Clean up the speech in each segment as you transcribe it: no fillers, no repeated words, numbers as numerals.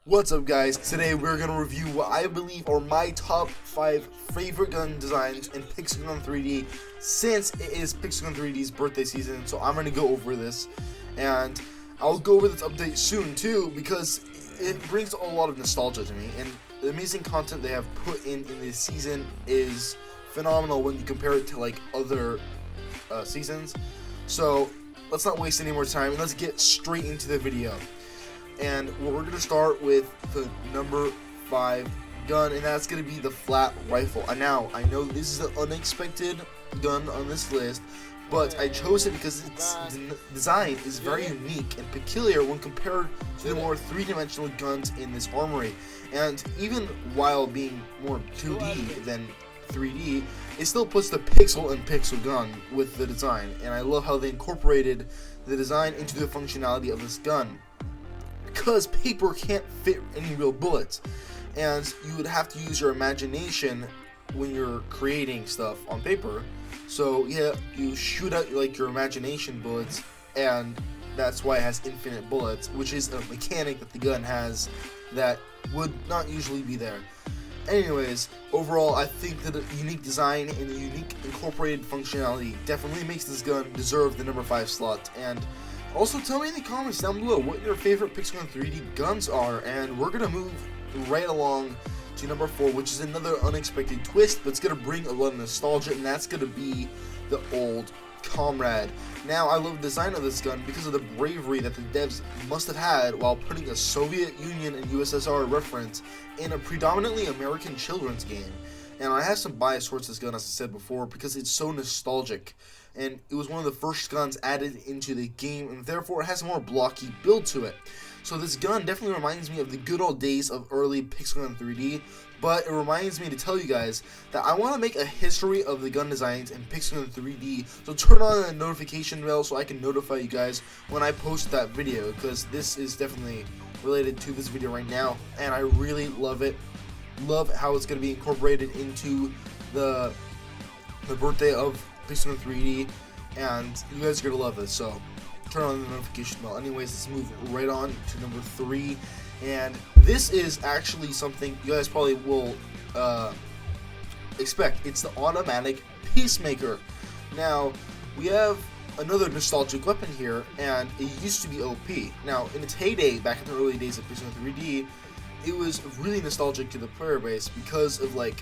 What's up, guys? Today we're going to review what I believe are my top 5 favorite gun designs in Pixel 3D since it is Pixel 3D's birthday season. So I'm going to go over this, and I'll go over this update soon too because it brings a lot of nostalgia to me, and the amazing content they have put in this season is phenomenal when you compare it to like other seasons. So let's not waste any more time and let's get straight into the video. And we're going to start with the number 5 gun, and that's going to be the flat rifle. And now, I know this is an unexpected gun on this list, but I chose it because its design is very unique and peculiar when compared to the more three-dimensional guns in this armory. And even while being more 2D than 3D, it still puts the pixel in pixel gun with the design. And I love how they incorporated the design into the functionality of this gun, because paper can't fit any real bullets, and you would have to use your imagination when you're creating stuff on paper. So yeah, you shoot out like your imagination bullets, and that's why it has infinite bullets, which is a mechanic that the gun has that would not usually be there. Anyways, overall, I think that a unique design and a unique incorporated functionality definitely makes this gun deserve the number 5 slot. And also, tell me in the comments down below what your favorite Pixel 3D guns are, and we're going to move right along to number 4, which is another unexpected twist, but it's going to bring a lot of nostalgia, and that's going to be the old Comrade. Now, I love the design of this gun because of the bravery that the devs must have had while putting a Soviet Union and USSR reference in a predominantly American children's game. And I have some bias towards this gun, as I said before, because it's so nostalgic, and it was one of the first guns added into the game, and therefore it has a more blocky build to it. So this gun definitely reminds me of the good old days of early Pixel 3D, but it reminds me to tell you guys that I want to make a history of the gun designs in Pixel 3D, so turn on the notification bell so I can notify you guys when I post that video, because this is definitely related to this video right now, and I really love it. Love how it's going to be incorporated into the birthday of Pixel 3D, and you guys are going to love this, so turn on the notification bell. Anyways, let's move right on to number 3, and this is actually something you guys probably will expect. It's the automatic Peacemaker. Now, we have another nostalgic weapon here, and it used to be OP. Now, in its heyday, back in the early days of Pixel 3D, it was really nostalgic to the player base because of like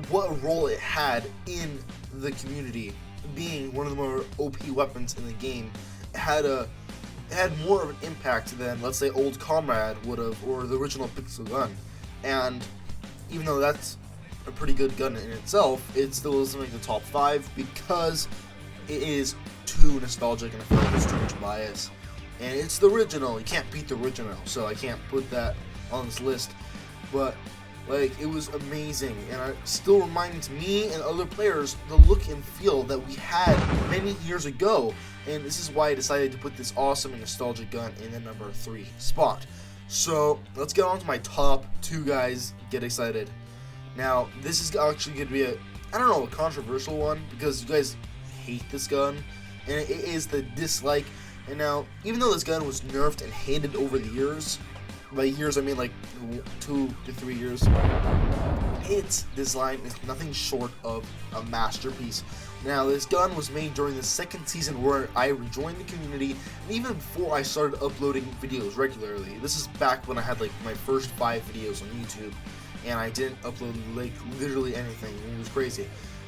what role it had in the community, being one of the more OP weapons in the game. It had more of an impact than, let's say, old Comrade would have, or the original Pixel gun. And even though that's a pretty good gun in itself, it still doesn't make the top 5 because it is too nostalgic, and I feel like there's too much bias. And it's the original. You can't beat the original, so I can't put that on this list. But like, it was amazing, and it still reminds me and other players the look and feel that we had many years ago, and this is why I decided to put this awesome and nostalgic gun in the number 3 spot. So let's get on to my top 2, guys. Get excited. Now, this is actually going to be a controversial one, because you guys hate this gun, and it is the dislike. And now, even though this gun was nerfed and hated over the years, by years I mean like 2 to 3 years, its design is nothing short of a masterpiece. Now, this gun was made during the 2nd season where I rejoined the community, and even before I started uploading videos regularly. This is back when I had like my first 5 videos on YouTube, and I didn't upload like literally anything. It was crazy.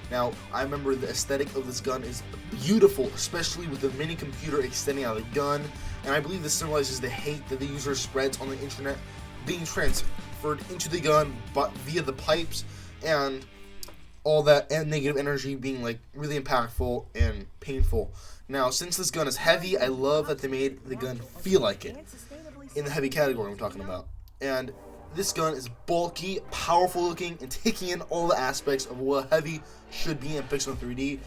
Now, I remember the aesthetic of this gun is beautiful, especially with the mini computer extending out of the gun, and I believe this symbolizes the hate that the user spreads on the internet being transferred into the gun but via the pipes, and all that, and negative energy being like really impactful and painful. Now, since this gun is heavy, I love that they made the gun feel like it, in the heavy category I'm talking about. And this gun is bulky, powerful looking, and taking in all the aspects of what heavy should be in Pixel 3D.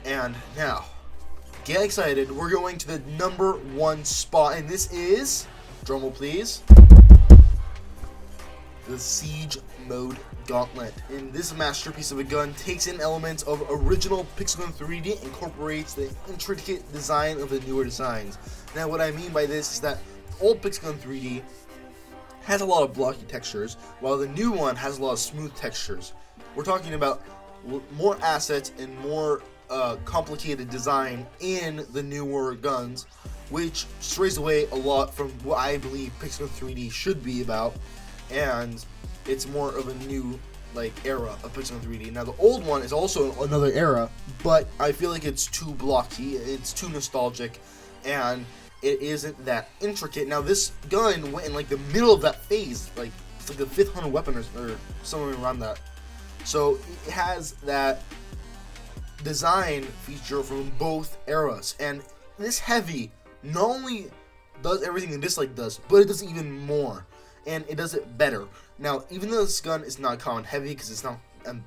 And now, get excited, we're going to the number 1 spot, and this is, drumroll please, the Siege Mode Gauntlet. And this masterpiece of a gun takes in elements of original Pixel 3D and incorporates the intricate design of the newer designs. Now, what I mean by this is that old Pixel 3D has a lot of blocky textures, while the new one has a lot of smooth textures. We're talking about more assets and more complicated design in the newer guns, which strays away a lot from what I believe Pixel 3D should be about, and it's more of a new era of Pixel 3D. Now the old one is also another era, but I feel like it's too blocky, it's too nostalgic, and it isn't that intricate. Now this gun went in the middle of that phase, it's like the 5th hunter weapon or somewhere around that. So it has that design feature from both eras, and this heavy not only does everything that this does, but it does even more, and it does it better. Now, even though this gun is not common heavy because it's not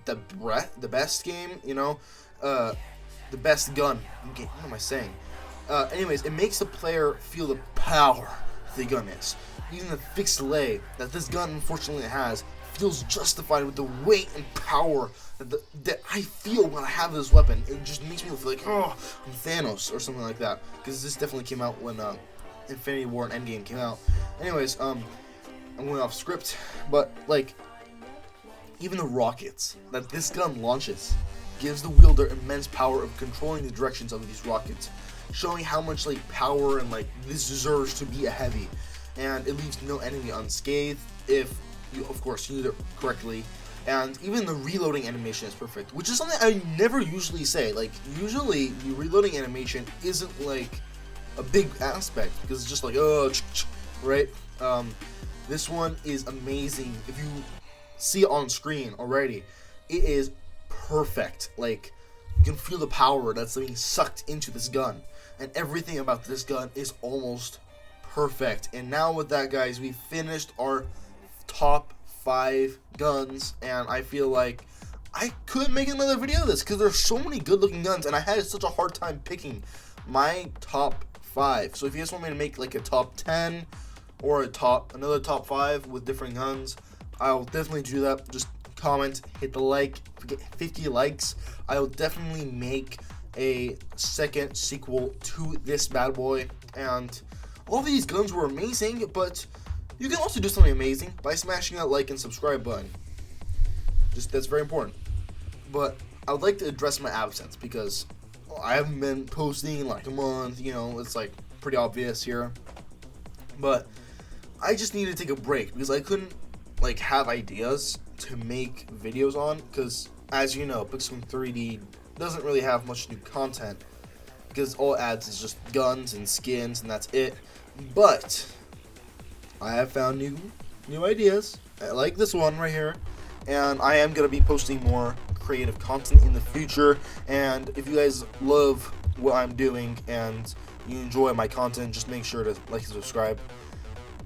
the best game, the best gun. What am I saying? Anyways, it makes the player feel the power the gun is. Even the fixed lay that this gun unfortunately has feels justified with the weight and power that I feel when I have this weapon. It just makes me feel like, oh, I'm Thanos or something like that. Because this definitely came out when Infinity War and Endgame came out. Anyways, I'm going off script, but even the rockets that this gun launches gives the wielder immense power of controlling the directions of these rockets, showing how much power and this deserves to be a heavy, and it leaves no enemy unscathed if you, of course, use it correctly. And even the reloading animation is perfect, which is something I never usually say. Usually the reloading animation isn't a big aspect because it's just right. This one is amazing. If you see it on screen already, it is perfect. You can feel the power that's being sucked into this gun, and everything about this gun is almost perfect. And now with that, guys, we finished our top 5 guns, and I feel like I could make another video of this because there's so many good looking guns, and I had such a hard time picking my top 5. So if you guys want me to make a top 10 or another top 5 with different guns, I'll definitely do that. Just comment, hit the like, get 50 likes. I'll definitely make a second sequel to this bad boy. And all of these guns were amazing, but you can also do something amazing by smashing that like and subscribe button. That's very important. But I would like to address my absence because I haven't been posting in a month. It's pretty obvious here. But I just need to take a break because I couldn't have ideas to make videos on, because as you know, Pixel 3D doesn't really have much new content because all it adds is just guns and skins, and that's it. But I have found new ideas, like this one right here, and I am going to be posting more creative content in the future. And if you guys love what I'm doing and you enjoy my content, just make sure to like and subscribe.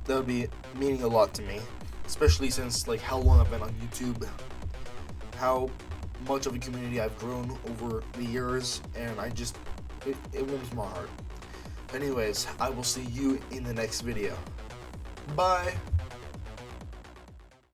That would be meaning a lot to me, especially since how long I've been on YouTube, how much of a community I've grown over the years, and it warms my heart. Anyways, I will see you in the next video. Bye.